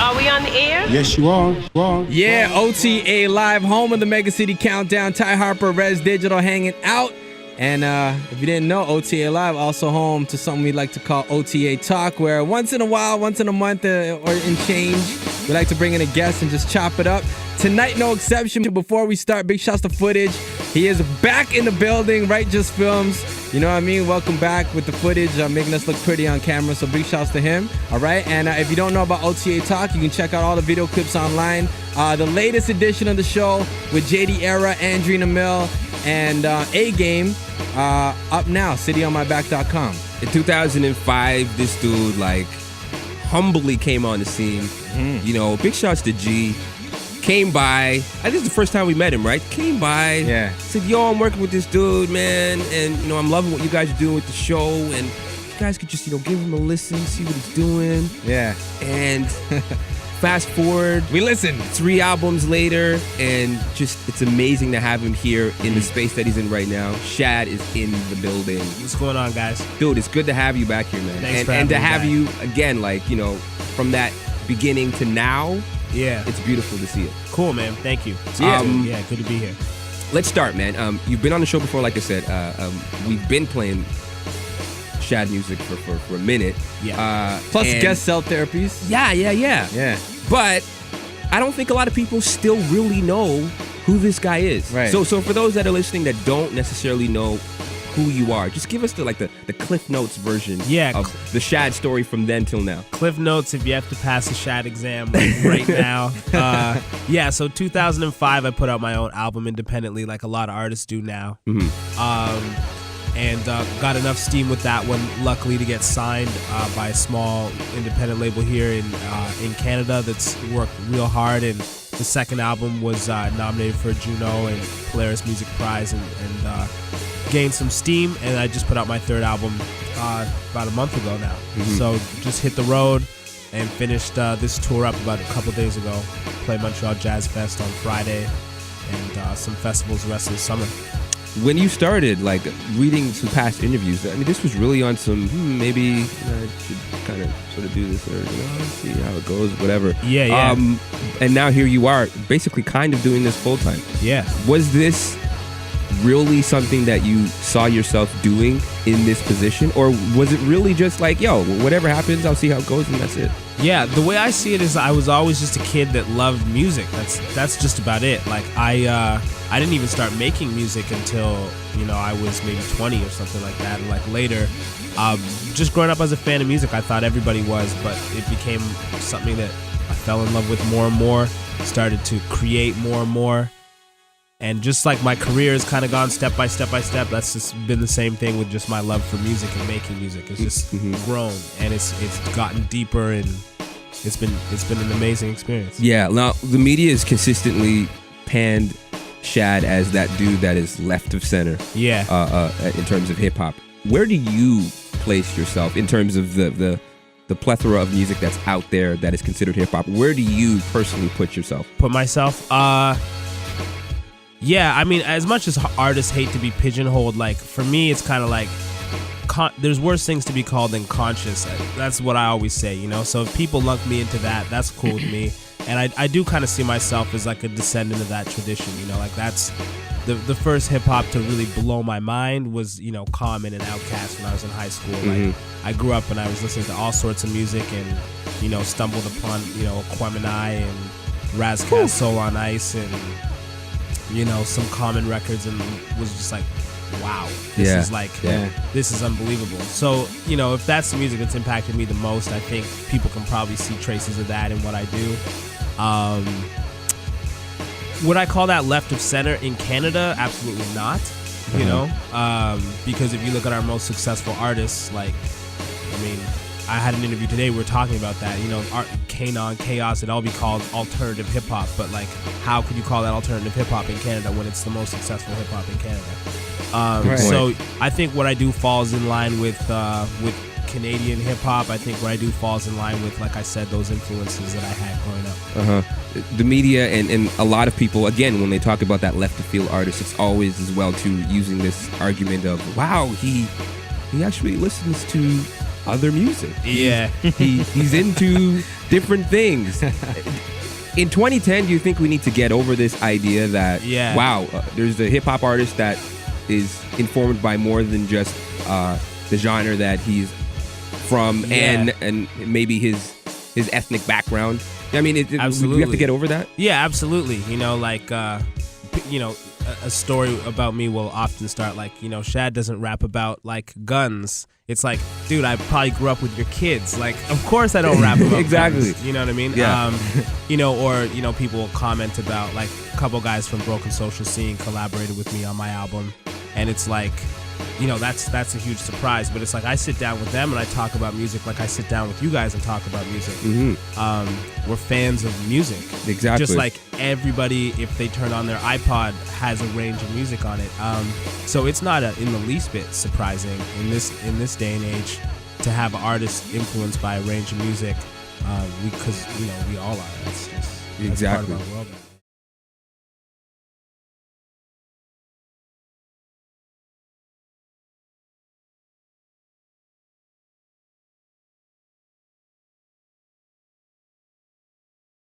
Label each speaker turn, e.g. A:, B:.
A: Are we on the air?
B: Yes, you are.
C: Yeah, OTA Live, home of the Mega City Countdown. Ty Harper, Res Digital hanging out. And if you didn't know, OTA Live also home to something we like to call OTA Talk, where once in a while, once in a month or in change, we like to bring in a guest and just chop it up. Tonight, no exception. Before we start, big shouts to Footage. He is back in the building, right? Just Films. You know what I mean? Welcome back with the footage, making us look pretty on camera. So big shouts to him. All right. And if you don't know about OTA Talk, you can check out all the video clips online. The latest edition of the show with JD Era, Andrina Mill, and A-Game up now, cityonmyback.com.
D: In 2005, this dude humbly came on the scene. You know, big shouts to G. Came by. I think it's the first time we met him, right? Came by.
C: Yeah.
D: Said, yo, I'm working with this dude, man. And, you know, I'm loving what you guys are doing with the show. And you guys could just, give him a listen, see what he's doing.
C: Yeah.
D: And fast forward.
C: We listened.
D: 3 albums later. And just, it's amazing to have him here in the space that he's in right now. Shad is in the building.
E: What's going on, guys?
D: Dude, it's good to have you back here, man.
E: Thanks for
D: and to
E: having me
D: have you, again, from that beginning to now.
E: Yeah.
D: It's beautiful to see it.
E: Cool, man. Thank you.
D: Yeah.
E: Good to be here.
D: Let's start, man. You've been on the show before, like I said. We've been playing Shad music for a minute.
E: Yeah.
C: Plus guest cell therapies.
D: Yeah. But I don't think a lot of people still really know who this guy is.
C: Right.
D: So for those that are listening that don't necessarily know who you are, just give us the Cliff Notes version of the Shad story from then till now.
E: Cliff Notes if you have to pass a Shad exam right now. So 2005, I put out my own album independently like a lot of artists do now. And got enough steam with that one, luckily, to get signed by a small independent label here in Canada that's worked real hard. And the second album was nominated for a Juno and Polaris Music Prize and gained some steam. And I just put out my third album about a month ago now. So just hit the road and finished this tour up about a couple days ago. Played Montreal Jazz Fest on Friday and some festivals the rest of the summer.
D: When you started, reading some past interviews, I mean, this was really on some, maybe I should kind of sort of do this or, see how it goes, whatever.
E: Yeah.
D: And now here you are, basically kind of doing this full time.
E: Yeah.
D: Was this really something that you saw yourself doing in this position? Or was it really just whatever happens, I'll see how it goes and that's it?
E: Yeah, the way I see it is I was always just a kid that loved music. That's just about it. I didn't even start making music until, I was maybe 20 or something like that. And later, just growing up as a fan of music, I thought everybody was, but it became something that I fell in love with more and more, started to create more and more. And just my career has kind of gone step by step by step, that's just been the same thing with just my love for music and making music. It's just grown and it's gotten deeper and it's been an amazing experience.
D: Yeah, now the media has consistently panned Shad as that dude that is left of center.
E: Yeah.
D: In terms of hip hop, where do you place yourself in terms of the plethora of music that's out there that is considered hip hop? Where do you personally put yourself?
E: Put myself? Yeah, I mean, as much as artists hate to be pigeonholed, for me, it's kind of there's worse things to be called than conscious. That's what I always say, So if people lump me into that, that's cool with me. And I do kind of see myself as a descendant of that tradition, that's the first hip hop to really blow my mind was, Common and Outkast when I was in high school. I grew up and I was listening to all sorts of music and, stumbled upon, Aquemini and Razcast Soul on Ice and some Common records and was just wow, this this is unbelievable. So, if that's the music that's impacted me the most, I think people can probably see traces of that in what I do. Would I call that left of center in Canada? Absolutely not, because if you look at our most successful artists, I had an interview today, we were talking about that, Kanon, Chaos, it'd all be called alternative hip-hop, but how could you call that alternative hip-hop in Canada when it's the most successful hip-hop in Canada? So I think what I do falls in line with Canadian hip-hop. I think what I do falls in line with, like I said, those influences that I had growing up.
D: The media and a lot of people, again, when they talk about that left-of-field artist, it's always as well, too, using this argument of, wow, he actually listens to other music.
E: Yeah.
D: He's into different things. In 2010, do you think we need to get over this idea that, wow, there's a hip hop artist that is informed by more than just the genre that he's from and maybe his ethnic background? I mean,
E: absolutely.
D: We have to get over that?
E: Yeah, absolutely. You know, like, you know, a story about me will often start like, you know, Shad doesn't rap about like guns. It's like, dude, I probably grew up with your kids. Like, of course I don't rap about
D: exactly.
E: guns. You know what I mean?
D: Yeah.
E: You know, or, you know, people will comment about like a couple guys from Broken Social Scene collaborated with me on my album. And it's like, you know, that's a huge surprise. But it's like I sit down with them and I talk about music like I sit down with you guys and talk about music.
D: Mm-hmm.
E: We're fans of music.
D: Exactly.
E: Just like everybody, if they turn on their iPod, has a range of music on it. So it's not in the least bit surprising in this day and age to have artists influenced by a range of music, because you know we all are. That's part of our world.